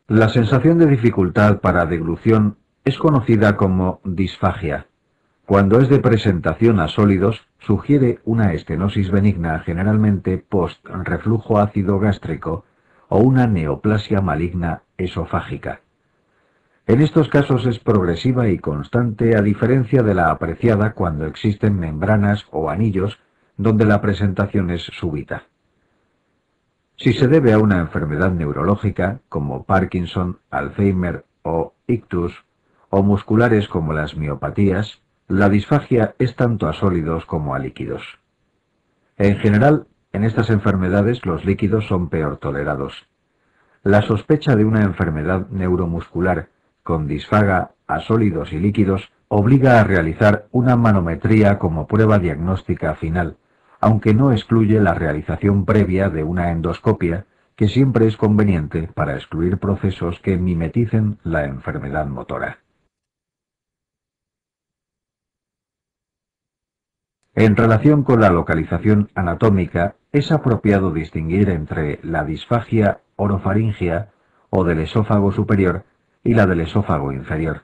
La sensación de dificultad para deglución es conocida como disfagia. Cuando es de presentación a sólidos, sugiere una estenosis benigna generalmente post-reflujo ácido gástrico o una neoplasia maligna esofágica. En estos casos es progresiva y constante a diferencia de la apreciada cuando existen membranas o anillos donde la presentación es súbita. Si se debe a una enfermedad neurológica como Parkinson, Alzheimer o ictus, o musculares como las miopatías, la disfagia es tanto a sólidos como a líquidos. En general, en estas enfermedades los líquidos son peor tolerados. La sospecha de una enfermedad neuromuscular con disfaga a sólidos y líquidos obliga a realizar una manometría como prueba diagnóstica final, aunque no excluye la realización previa de una endoscopia, que siempre es conveniente para excluir procesos que mimeticen la enfermedad motora. En relación con la localización anatómica, es apropiado distinguir entre la disfagia orofaringea o del esófago superior y la del esófago inferior.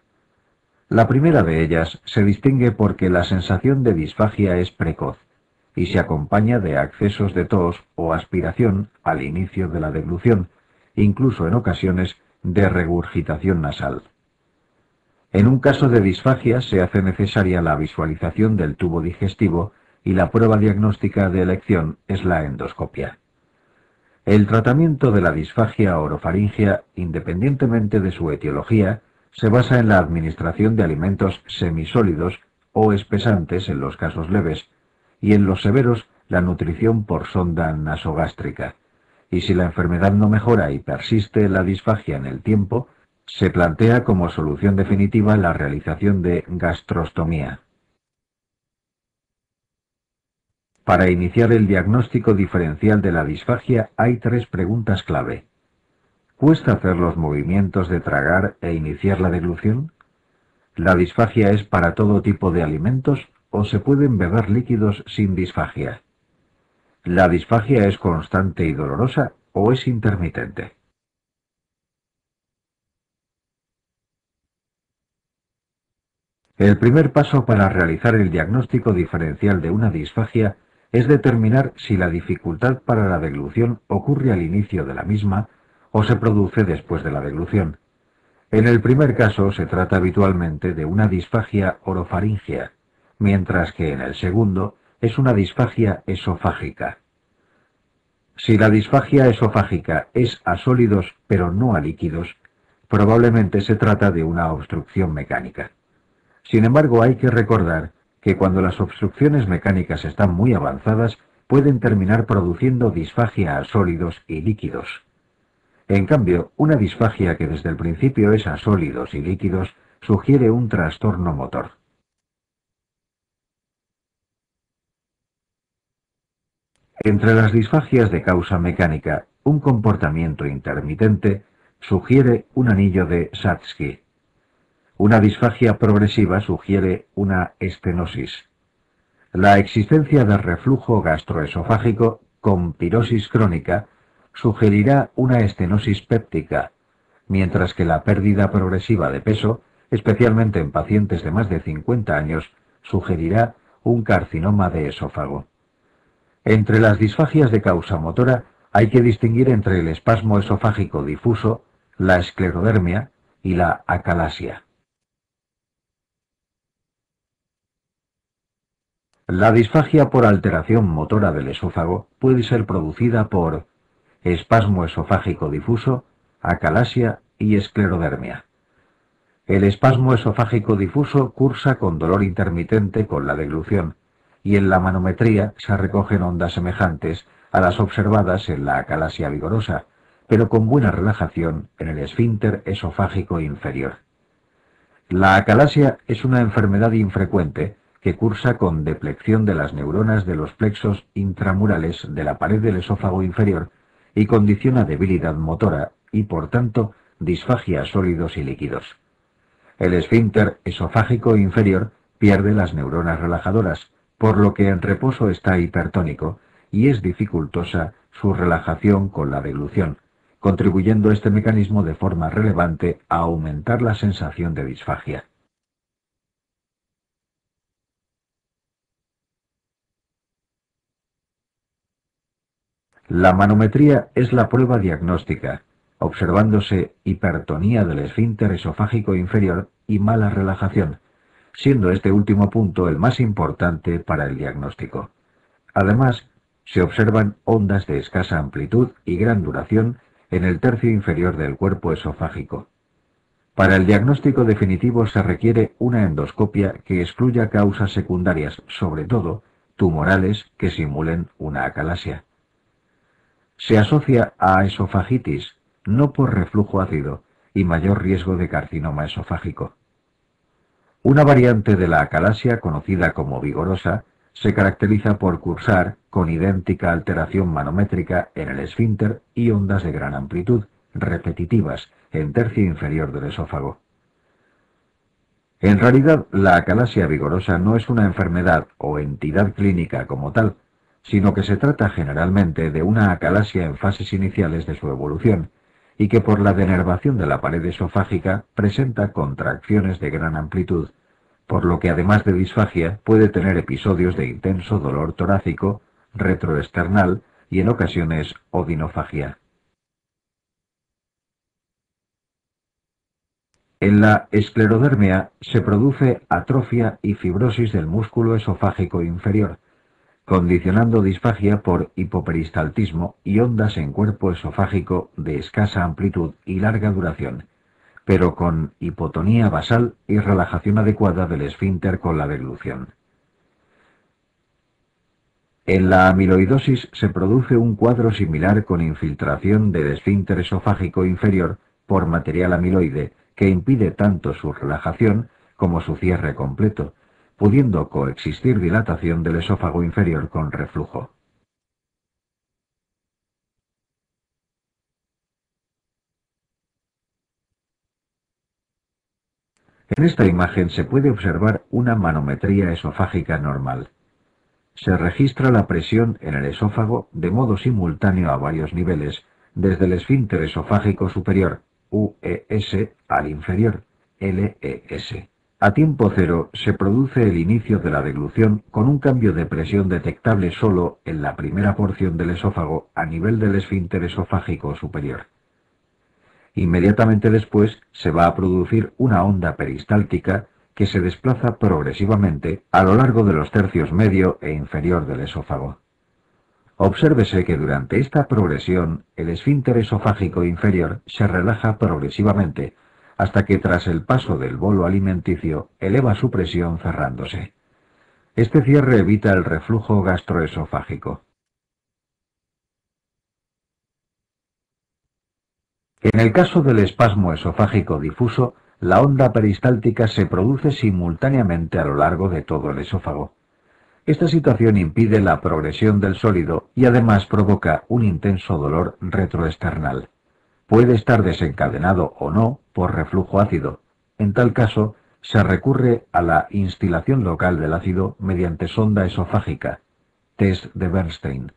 La primera de ellas se distingue porque la sensación de disfagia es precoz y se acompaña de accesos de tos o aspiración al inicio de la deglución, incluso en ocasiones de regurgitación nasal. En un caso de disfagia se hace necesaria la visualización del tubo digestivo y la prueba diagnóstica de elección es la endoscopia. El tratamiento de la disfagia orofaringea, independientemente de su etiología, se basa en la administración de alimentos semisólidos o espesantes en los casos leves, y en los severos la nutrición por sonda nasogástrica. Y si la enfermedad no mejora y persiste la disfagia en el tiempo, se plantea como solución definitiva la realización de gastrostomía. Para iniciar el diagnóstico diferencial de la disfagia hay 3 preguntas clave. ¿Cuesta hacer los movimientos de tragar e iniciar la deglución? ¿La disfagia es para todo tipo de alimentos o se pueden beber líquidos sin disfagia? ¿La disfagia es constante y dolorosa o es intermitente? El primer paso para realizar el diagnóstico diferencial de una disfagia es determinar si la dificultad para la deglución ocurre al inicio de la misma o se produce después de la deglución. En el primer caso se trata habitualmente de una disfagia orofaringea, mientras que en el segundo es una disfagia esofágica. Si la disfagia esofágica es a sólidos pero no a líquidos, probablemente se trata de una obstrucción mecánica. Sin embargo, hay que recordar que cuando las obstrucciones mecánicas están muy avanzadas, pueden terminar produciendo disfagia a sólidos y líquidos. En cambio, una disfagia que desde el principio es a sólidos y líquidos sugiere un trastorno motor. Entre las disfagias de causa mecánica, un comportamiento intermitente sugiere un anillo de Satsky. Una disfagia progresiva sugiere una estenosis. La existencia de reflujo gastroesofágico con pirosis crónica sugerirá una estenosis péptica, mientras que la pérdida progresiva de peso, especialmente en pacientes de más de 50 años, sugerirá un carcinoma de esófago. Entre las disfagias de causa motora hay que distinguir entre el espasmo esofágico difuso, la esclerodermia y la acalasia. La disfagia por alteración motora del esófago puede ser producida por espasmo esofágico difuso, acalasia y esclerodermia. El espasmo esofágico difuso cursa con dolor intermitente con la deglución, y en la manometría se recogen ondas semejantes a las observadas en la acalasia vigorosa, pero con buena relajación en el esfínter esofágico inferior. La acalasia es una enfermedad infrecuente que cursa con deplección de las neuronas de los plexos intramurales de la pared del esófago inferior y condiciona debilidad motora y, por tanto, disfagia a sólidos y líquidos. El esfínter esofágico inferior pierde las neuronas relajadoras, por lo que en reposo está hipertónico y es dificultosa su relajación con la deglución, contribuyendo este mecanismo de forma relevante a aumentar la sensación de disfagia. La manometría es la prueba diagnóstica, observándose hipertonía del esfínter esofágico inferior y mala relajación, siendo este último punto el más importante para el diagnóstico. Además, se observan ondas de escasa amplitud y gran duración en el tercio inferior del cuerpo esofágico. Para el diagnóstico definitivo se requiere una endoscopia que excluya causas secundarias, sobre todo tumorales que simulen una acalasia. Se asocia a esofagitis, no por reflujo ácido, y mayor riesgo de carcinoma esofágico. Una variante de la acalasia, conocida como vigorosa, se caracteriza por cursar con idéntica alteración manométrica en el esfínter y ondas de gran amplitud, repetitivas, en tercio inferior del esófago. En realidad, la acalasia vigorosa no es una enfermedad o entidad clínica como tal, sino que se trata generalmente de una acalasia en fases iniciales de su evolución, y que por la denervación de la pared esofágica presenta contracciones de gran amplitud, por lo que además de disfagia puede tener episodios de intenso dolor torácico, retroesternal y en ocasiones odinofagia. En la esclerodermia se produce atrofia y fibrosis del músculo esofágico inferior, condicionando disfagia por hipoperistaltismo y ondas en cuerpo esofágico de escasa amplitud y larga duración, pero con hipotonía basal y relajación adecuada del esfínter con la deglución. En la amiloidosis se produce un cuadro similar con infiltración del esfínter esofágico inferior por material amiloide que impide tanto su relajación como su cierre completo, pudiendo coexistir dilatación del esófago inferior con reflujo. En esta imagen se puede observar una manometría esofágica normal. Se registra la presión en el esófago de modo simultáneo a varios niveles, desde el esfínter esofágico superior, UES, al inferior, LES. A tiempo cero se produce el inicio de la deglución con un cambio de presión detectable solo en la primera porción del esófago a nivel del esfínter esofágico superior. Inmediatamente después se va a producir una onda peristáltica que se desplaza progresivamente a lo largo de los tercios medio e inferior del esófago. Obsérvese que durante esta progresión el esfínter esofágico inferior se relaja progresivamente hasta que tras el paso del bolo alimenticio eleva su presión cerrándose. Este cierre evita el reflujo gastroesofágico. En el caso del espasmo esofágico difuso, la onda peristáltica se produce simultáneamente a lo largo de todo el esófago. Esta situación impide la progresión del sólido y además provoca un intenso dolor retroesternal. Puede estar desencadenado o no por reflujo ácido. En tal caso, se recurre a la instilación local del ácido mediante sonda esofágica, test de Bernstein,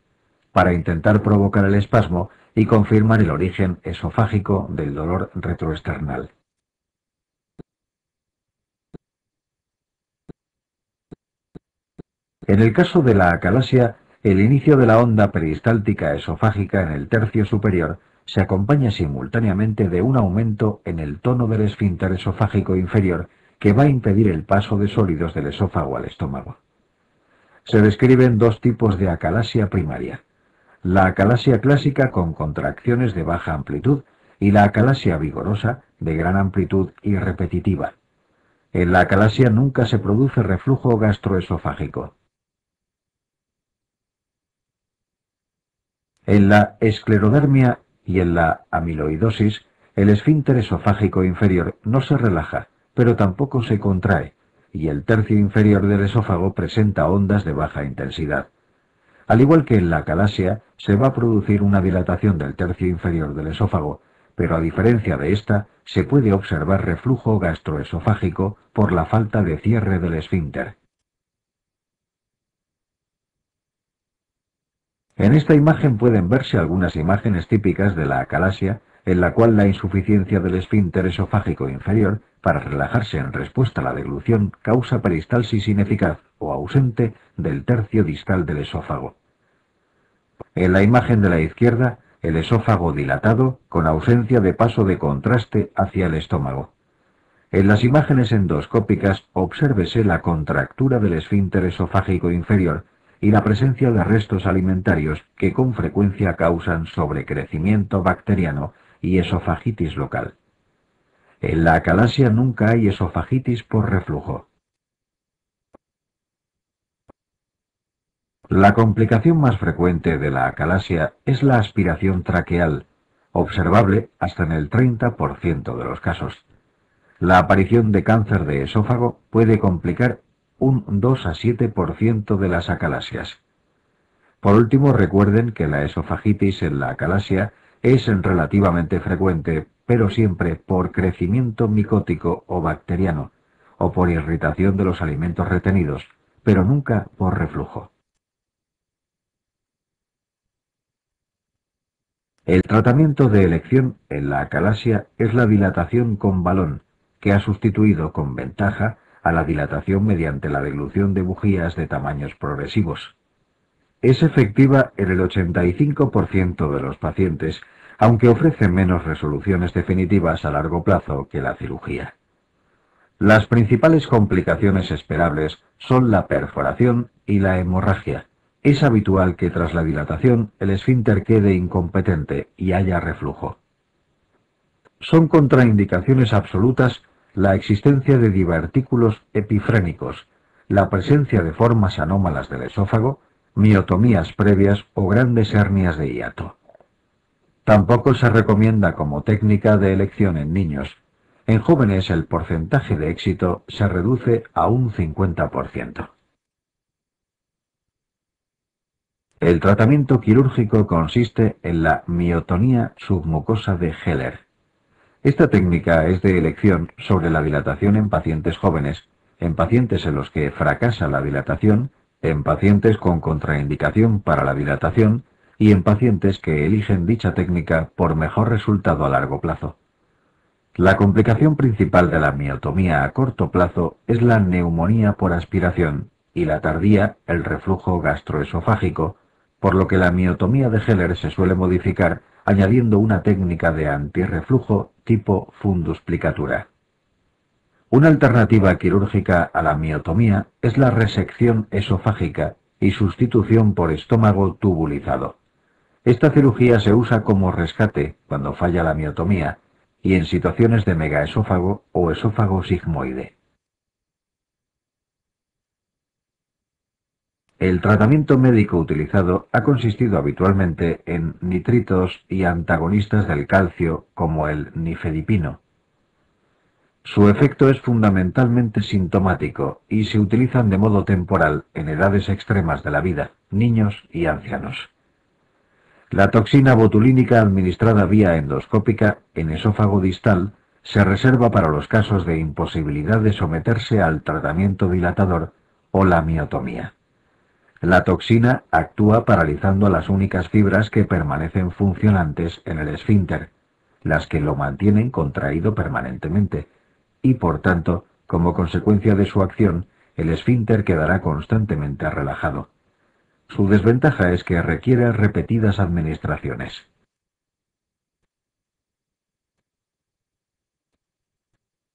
para intentar provocar el espasmo y confirmar el origen esofágico del dolor retroesternal. En el caso de la acalasia, el inicio de la onda peristáltica esofágica en el tercio superior se acompaña simultáneamente de un aumento en el tono del esfínter esofágico inferior que va a impedir el paso de sólidos del esófago al estómago. Se describen dos tipos de acalasia primaria: la acalasia clásica con contracciones de baja amplitud y la acalasia vigorosa de gran amplitud y repetitiva. En la acalasia nunca se produce reflujo gastroesofágico. En la esclerodermia y en la amiloidosis, el esfínter esofágico inferior no se relaja, pero tampoco se contrae, y el tercio inferior del esófago presenta ondas de baja intensidad. Al igual que en la acalasia, se va a producir una dilatación del tercio inferior del esófago, pero a diferencia de esta, se puede observar reflujo gastroesofágico por la falta de cierre del esfínter. En esta imagen pueden verse algunas imágenes típicas de la acalasia, en la cual la insuficiencia del esfínter esofágico inferior para relajarse en respuesta a la deglución causa peristalsis ineficaz o ausente del tercio distal del esófago. En la imagen de la izquierda, el esófago dilatado con ausencia de paso de contraste hacia el estómago. En las imágenes endoscópicas obsérvese la contractura del esfínter esofágico inferior y la presencia de restos alimentarios que con frecuencia causan sobrecrecimiento bacteriano y esofagitis local. En la acalasia nunca hay esofagitis por reflujo. La complicación más frecuente de la acalasia es la aspiración traqueal, observable hasta en el 30% de los casos. La aparición de cáncer de esófago puede complicar un 2 a 7% de las acalasias. Por último, recuerden que la esofagitis en la acalasia es relativamente frecuente, pero siempre por crecimiento micótico o bacteriano, o por irritación de los alimentos retenidos, pero nunca por reflujo. El tratamiento de elección en la acalasia es la dilatación con balón, que ha sustituido con ventaja a la dilatación mediante la deglución de bujías de tamaños progresivos. Es efectiva en el 85% de los pacientes, aunque ofrece menos resoluciones definitivas a largo plazo que la cirugía. Las principales complicaciones esperables son la perforación y la hemorragia. Es habitual que tras la dilatación el esfínter quede incompetente y haya reflujo. Son contraindicaciones absolutas la existencia de divertículos epifrénicos, la presencia de formas anómalas del esófago, miotomías previas o grandes hernias de hiato. Tampoco se recomienda como técnica de elección en niños. En jóvenes el porcentaje de éxito se reduce a un 50%. El tratamiento quirúrgico consiste en la miotonía submucosa de Heller. Esta técnica es de elección sobre la dilatación en pacientes jóvenes, en pacientes en los que fracasa la dilatación, en pacientes con contraindicación para la dilatación y en pacientes que eligen dicha técnica por mejor resultado a largo plazo. La complicación principal de la miotomía a corto plazo es la neumonía por aspiración y la tardía el reflujo gastroesofágico, por lo que la miotomía de Heller se suele modificar añadiendo una técnica de antirreflujo tipo fundusplicatura. Una alternativa quirúrgica a la miotomía es la resección esofágica y sustitución por estómago tubulizado. Esta cirugía se usa como rescate cuando falla la miotomía y en situaciones de megaesófago o esófago sigmoide. El tratamiento médico utilizado ha consistido habitualmente en nitritos y antagonistas del calcio como el nifedipino. Su efecto es fundamentalmente sintomático y se utilizan de modo temporal en edades extremas de la vida, niños y ancianos. La toxina botulínica administrada vía endoscópica en esófago distal se reserva para los casos de imposibilidad de someterse al tratamiento dilatador o la miotomía. La toxina actúa paralizando a las únicas fibras que permanecen funcionantes en el esfínter, las que lo mantienen contraído permanentemente, y por tanto, como consecuencia de su acción, el esfínter quedará constantemente relajado. Su desventaja es que requiere repetidas administraciones.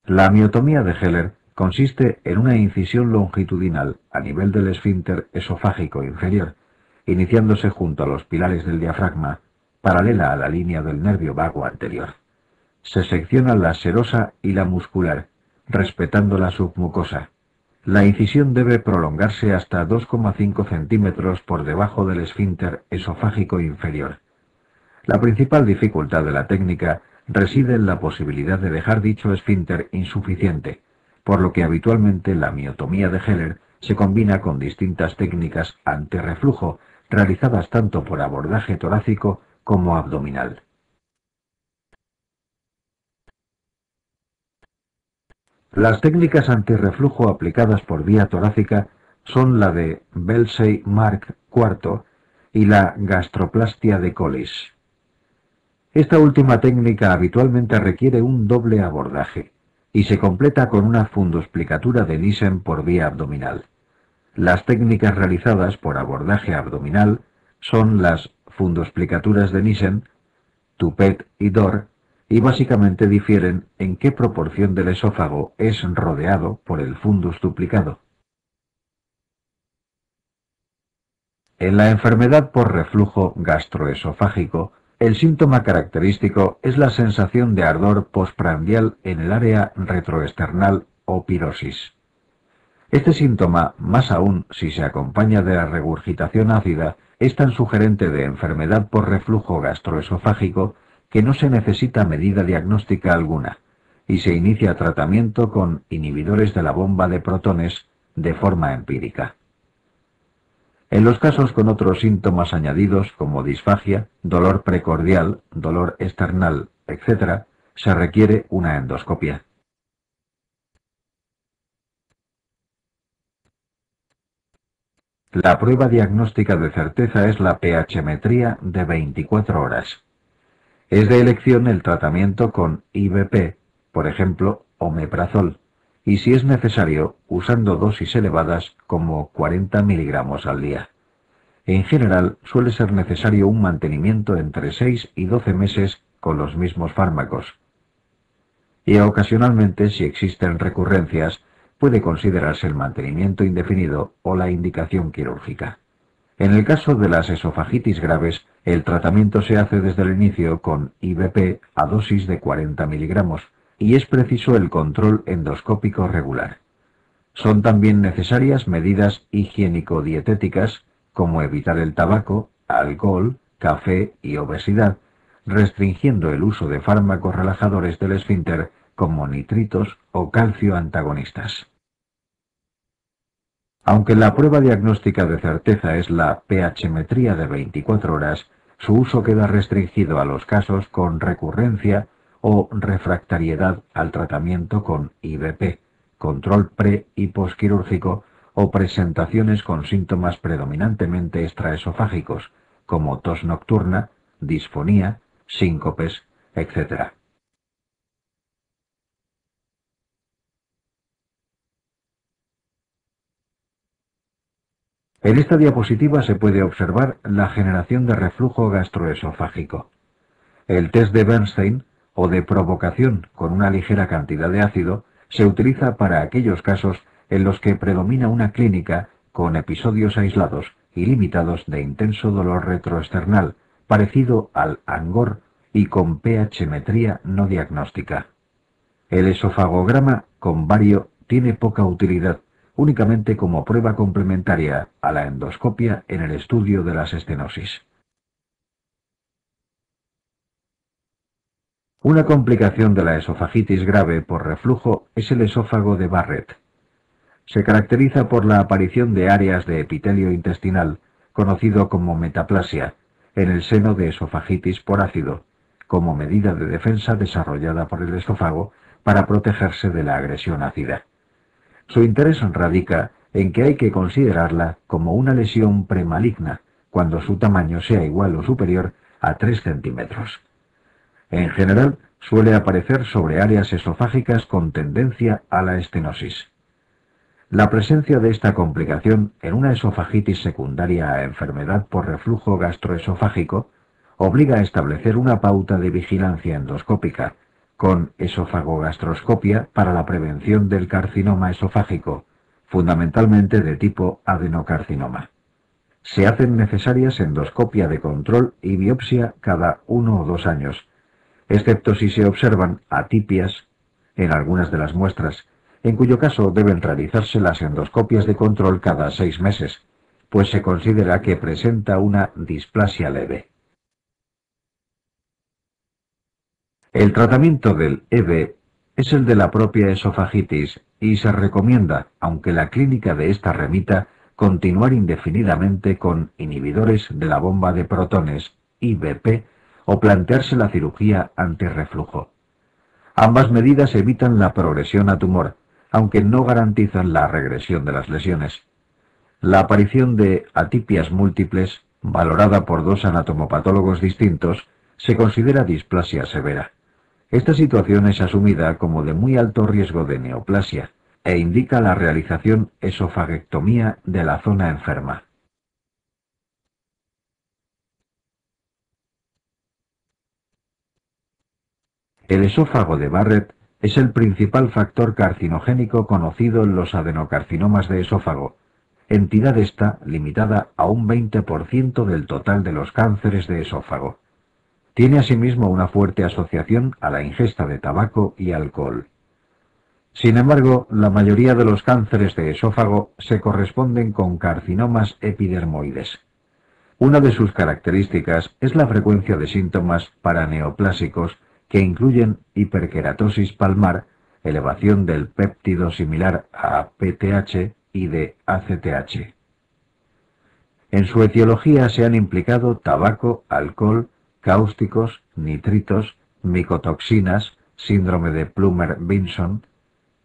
La miotomía de Heller consiste en una incisión longitudinal a nivel del esfínter esofágico inferior, iniciándose junto a los pilares del diafragma, paralela a la línea del nervio vago anterior. Se seccionan la serosa y la muscular, respetando la submucosa. La incisión debe prolongarse hasta 2,5 centímetros por debajo del esfínter esofágico inferior. La principal dificultad de la técnica reside en la posibilidad de dejar dicho esfínter insuficiente, por lo que habitualmente la miotomía de Heller se combina con distintas técnicas antirreflujo realizadas tanto por abordaje torácico como abdominal. Las técnicas antirreflujo aplicadas por vía torácica son la de Belsey-Mark IV y la gastroplastia de Collis. Esta última técnica habitualmente requiere un doble abordaje y se completa con una fundusplicatura de Nissen por vía abdominal. Las técnicas realizadas por abordaje abdominal son las fundosplicaturas de Nissen, Toupet y Dor, y básicamente difieren en qué proporción del esófago es rodeado por el fundus duplicado. En la enfermedad por reflujo gastroesofágico, el síntoma característico es la sensación de ardor postprandial en el área retroesternal o pirosis. Este síntoma, más aún si se acompaña de la regurgitación ácida, es tan sugerente de enfermedad por reflujo gastroesofágico que no se necesita medida diagnóstica alguna, y se inicia tratamiento con inhibidores de la bomba de protones de forma empírica. En los casos con otros síntomas añadidos como disfagia, dolor precordial, dolor esternal, etc., se requiere una endoscopia. La prueba diagnóstica de certeza es la pH-metría de 24 horas. Es de elección el tratamiento con IVP, por ejemplo, omeprazol, y si es necesario, usando dosis elevadas como 40 miligramos al día. En general, suele ser necesario un mantenimiento entre 6 y 12 meses con los mismos fármacos. Y ocasionalmente, si existen recurrencias, puede considerarse el mantenimiento indefinido o la indicación quirúrgica. En el caso de las esofagitis graves, el tratamiento se hace desde el inicio con IVP a dosis de 40 miligramos y es preciso el control endoscópico regular. Son también necesarias medidas higiénico-dietéticas como evitar el tabaco, alcohol, café y obesidad, restringiendo el uso de fármacos relajadores del esfínter como nitritos o calcio antagonistas. Aunque la prueba diagnóstica de certeza es la pH-metría de 24 horas, su uso queda restringido a los casos con recurrencia o refractariedad al tratamiento con IVP, control pre- y posquirúrgico o presentaciones con síntomas predominantemente extraesofágicos, como tos nocturna, disfonía, síncopes, etc. En esta diapositiva se puede observar la generación de reflujo gastroesofágico. El test de Bernstein, o de provocación con una ligera cantidad de ácido, se utiliza para aquellos casos en los que predomina una clínica con episodios aislados y limitados de intenso dolor retroesternal, parecido al angor y con pH-metría no diagnóstica. El esofagograma con bario tiene poca utilidad, únicamente como prueba complementaria a la endoscopia en el estudio de las estenosis. Una complicación de la esofagitis grave por reflujo es el esófago de Barrett. Se caracteriza por la aparición de áreas de epitelio intestinal, conocido como metaplasia, en el seno de esofagitis por ácido, como medida de defensa desarrollada por el esófago para protegerse de la agresión ácida. Su interés radica en que hay que considerarla como una lesión premaligna, cuando su tamaño sea igual o superior a 3 centímetros. En general, suele aparecer sobre áreas esofágicas con tendencia a la estenosis. La presencia de esta complicación en una esofagitis secundaria a enfermedad por reflujo gastroesofágico obliga a establecer una pauta de vigilancia endoscópica con esofagogastroscopia para la prevención del carcinoma esofágico, fundamentalmente de tipo adenocarcinoma. Se hacen necesarias endoscopia de control y biopsia cada 1 o 2 años, excepto si se observan atipias en algunas de las muestras, en cuyo caso deben realizarse las endoscopias de control cada 6 meses, pues se considera que presenta una displasia leve. El tratamiento del EB es el de la propia esofagitis y se recomienda, aunque la clínica de esta remita, continuar indefinidamente con inhibidores de la bomba de protones, IVP, o plantearse la cirugía antirreflujo. Ambas medidas evitan la progresión a tumor, aunque no garantizan la regresión de las lesiones. La aparición de atipias múltiples, valorada por dos anatomopatólogos distintos, se considera displasia severa. Esta situación es asumida como de muy alto riesgo de neoplasia e indica la realización esofagectomía de la zona enferma. El esófago de Barrett es el principal factor carcinogénico conocido en los adenocarcinomas de esófago, entidad esta limitada a un 20% del total de los cánceres de esófago. Tiene asimismo una fuerte asociación a la ingesta de tabaco y alcohol. Sin embargo, la mayoría de los cánceres de esófago se corresponden con carcinomas epidermoides. Una de sus características es la frecuencia de síntomas paraneoplásicos que incluyen hiperkeratosis palmar, elevación del péptido similar a PTH y de ACTH. En su etiología se han implicado tabaco, alcohol, cáusticos, nitritos, micotoxinas, síndrome de Plummer-Vinson,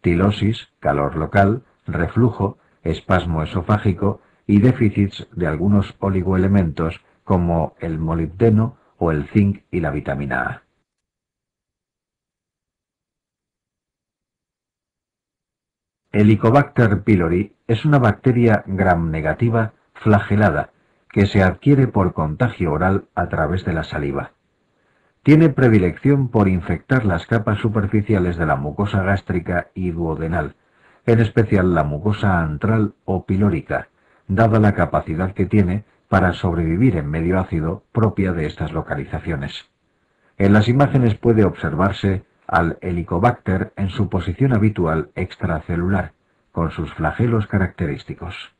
tilosis, calor local, reflujo, espasmo esofágico y déficits de algunos oligoelementos como el molibdeno o el zinc y la vitamina A. Helicobacter pylori es una bacteria gram-negativa flagelada que se adquiere por contagio oral a través de la saliva. Tiene predilección por infectar las capas superficiales de la mucosa gástrica y duodenal, en especial la mucosa antral o pilórica, dada la capacidad que tiene para sobrevivir en medio ácido propia de estas localizaciones. En las imágenes puede observarse al Helicobacter en su posición habitual extracelular, con sus flagelos característicos.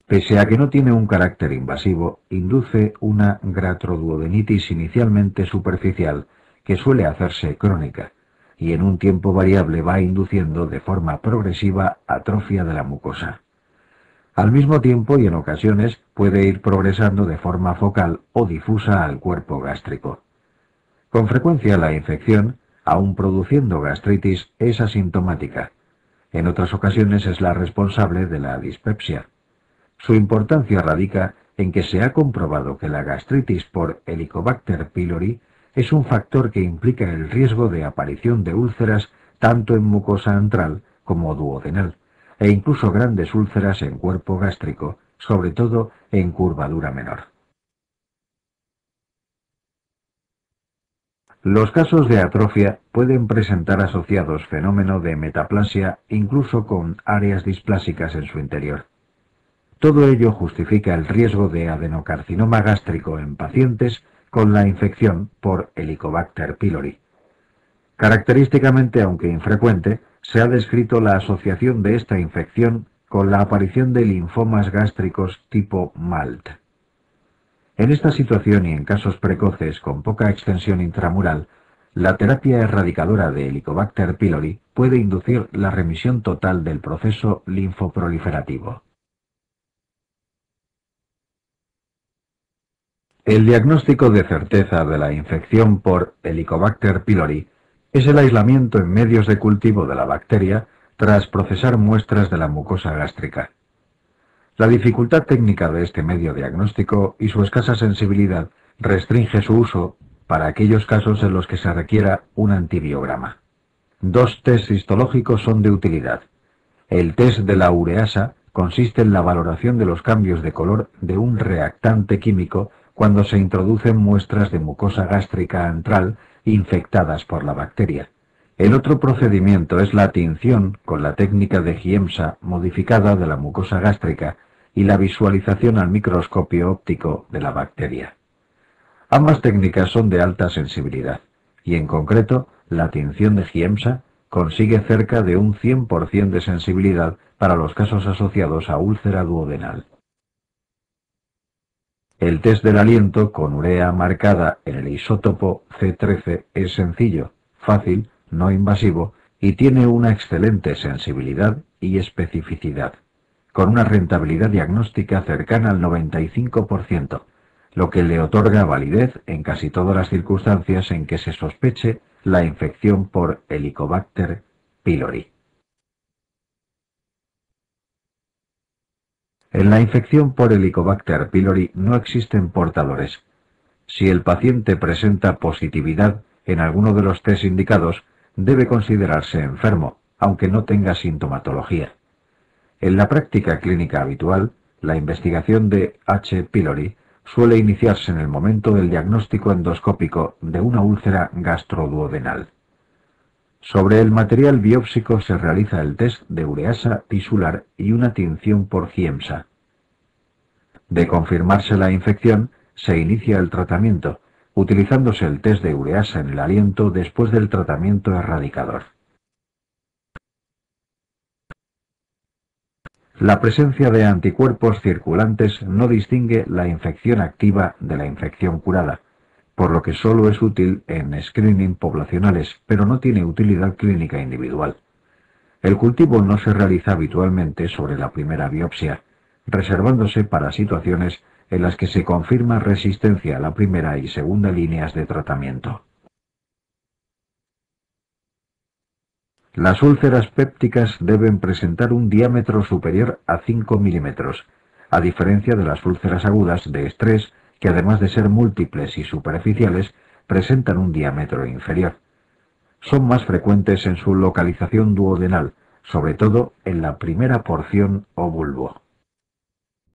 Pese a que no tiene un carácter invasivo, induce una gratroduodenitis inicialmente superficial que suele hacerse crónica, y en un tiempo variable va induciendo de forma progresiva atrofia de la mucosa. Al mismo tiempo y en ocasiones puede ir progresando de forma focal o difusa al cuerpo gástrico. Con frecuencia la infección, aun produciendo gastritis, es asintomática. En otras ocasiones es la responsable de la dispepsia. Su importancia radica en que se ha comprobado que la gastritis por Helicobacter pylori es un factor que implica el riesgo de aparición de úlceras tanto en mucosa antral como duodenal, e incluso grandes úlceras en cuerpo gástrico, sobre todo en curvadura menor. Los casos de atrofia pueden presentar asociados fenómeno de metaplasia incluso con áreas displásicas en su interior. Todo ello justifica el riesgo de adenocarcinoma gástrico en pacientes con la infección por Helicobacter pylori. Característicamente, aunque infrecuente, se ha descrito la asociación de esta infección con la aparición de linfomas gástricos tipo MALT. En esta situación y en casos precoces con poca extensión intramural, la terapia erradicadora de Helicobacter pylori puede inducir la remisión total del proceso linfoproliferativo. El diagnóstico de certeza de la infección por Helicobacter pylori es el aislamiento en medios de cultivo de la bacteria tras procesar muestras de la mucosa gástrica. La dificultad técnica de este medio diagnóstico y su escasa sensibilidad restringe su uso para aquellos casos en los que se requiera un antibiograma. Dos test histológicos son de utilidad. El test de la ureasa consiste en la valoración de los cambios de color de un reactante químico cuando se introducen muestras de mucosa gástrica antral infectadas por la bacteria. El otro procedimiento es la tinción con la técnica de Giemsa modificada de la mucosa gástrica y la visualización al microscopio óptico de la bacteria. Ambas técnicas son de alta sensibilidad y, en concreto, la tinción de Giemsa consigue cerca de un 100% de sensibilidad para los casos asociados a úlcera duodenal. El test del aliento con urea marcada en el isótopo C13 es sencillo, fácil, no invasivo y tiene una excelente sensibilidad y especificidad, con una rentabilidad diagnóstica cercana al 95%, lo que le otorga validez en casi todas las circunstancias en que se sospeche la infección por Helicobacter pylori. En la infección por Helicobacter pylori no existen portadores. Si el paciente presenta positividad en alguno de los test indicados, debe considerarse enfermo, aunque no tenga sintomatología. En la práctica clínica habitual, la investigación de H. pylori suele iniciarse en el momento del diagnóstico endoscópico de una úlcera gastroduodenal. Sobre el material biópsico se realiza el test de ureasa tisular y una tinción por Ciemsa. De confirmarse la infección, se inicia el tratamiento, utilizándose el test de ureasa en el aliento después del tratamiento erradicador. La presencia de anticuerpos circulantes no distingue la infección activa de la infección curada, por lo que solo es útil en screening poblacionales, pero no tiene utilidad clínica individual. El cultivo no se realiza habitualmente sobre la primera biopsia, reservándose para situaciones en las que se confirma resistencia a la primera y segunda líneas de tratamiento. Las úlceras pépticas deben presentar un diámetro superior a 5 milímetros, a diferencia de las úlceras agudas de estrés, que además de ser múltiples y superficiales, presentan un diámetro inferior. Son más frecuentes en su localización duodenal, sobre todo en la primera porción o bulbo.